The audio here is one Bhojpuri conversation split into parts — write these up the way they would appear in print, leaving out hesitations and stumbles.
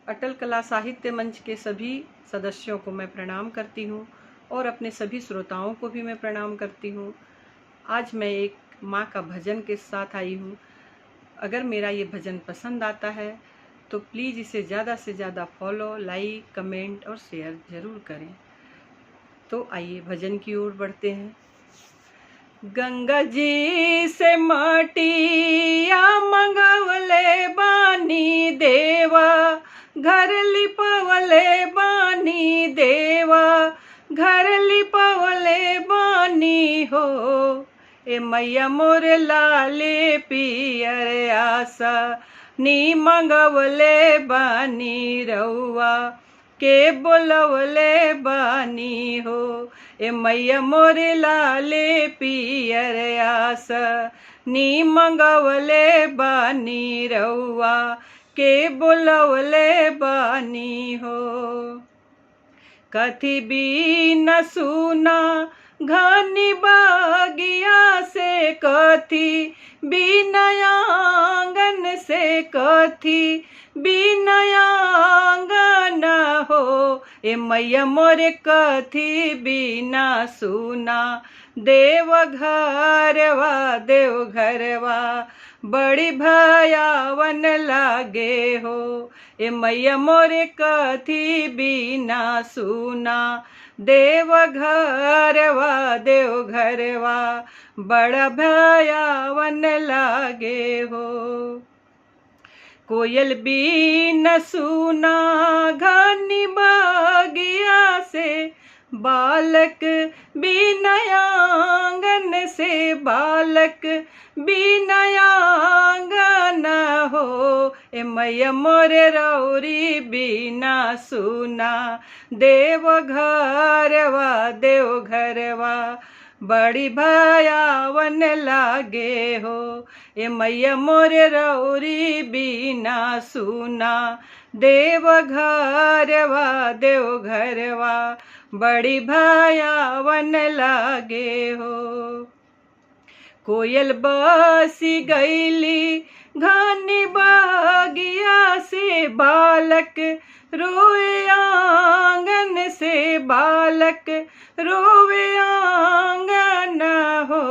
अटल कला साहित्य मंच के सभी सदस्यों को मैं प्रणाम करती हूँ और अपने सभी श्रोताओं को भी मैं प्रणाम करती हूँ। आज मैं एक माँ का भजन के साथ आई हूँ। अगर मेरा ये भजन पसंद आता है तो प्लीज़ इसे ज़्यादा से ज़्यादा फॉलो, लाइक, कमेंट और शेयर ज़रूर करें। तो आइए भजन की ओर बढ़ते हैं। गंगा जी से माटिया मंगवले बानी देवा, घर लिपवले बानी देवा, घर लिपवले बानी हो। ए मैया मोर लाले पियर आशा नी मंगवले बानी रउआ के बोलवले बानी हो। ए मैया मोरे लाले पियर आस नी मंगवले बानी रउआ के बोलवले बानी हो। कथी भी न सुना घनी बागिया से, कथी बिनयांगन से, कथी बिनयांगन हो। ए मैया मोरे कथी बिना सुना देव घरवा बड़ी भयावन लागे हो। ए मैया मोरे कथी बिना सुना देव घरवा बड़ा भयावन लागे हो। कोयल भी न सुना घनी बागिया से, बालक बिनयांगन से, बालक बिनयांगन हो। ए मैया मोरे रौरी बिना सुना देव घरवा बड़ी भयावन लागे हो। ए मैया मोरे रौरी बिना सुना देव घरवा बड़ी भयावन लागे हो। कोयल बसी गईली घनी बागिया से, बालक रोए आंगन से, बालक रोवे आंगन हो।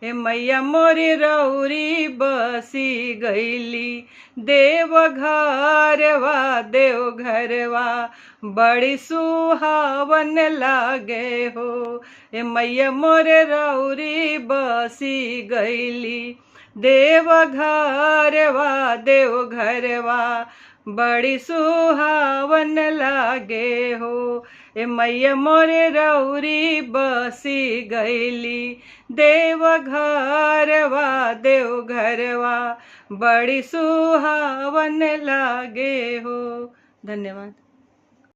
ए मैया मोरे रौरी बसी गईली देव घरवा बड़ी सुहावन लागे हो। ए मैया मोरे रौरी बसी गईली देव घरवा बड़ी सुहावन लागे हो। ए मैया मोरे रौरी बसी गईली देव घरवा बड़ी सुहावन लागे हो। धन्यवाद।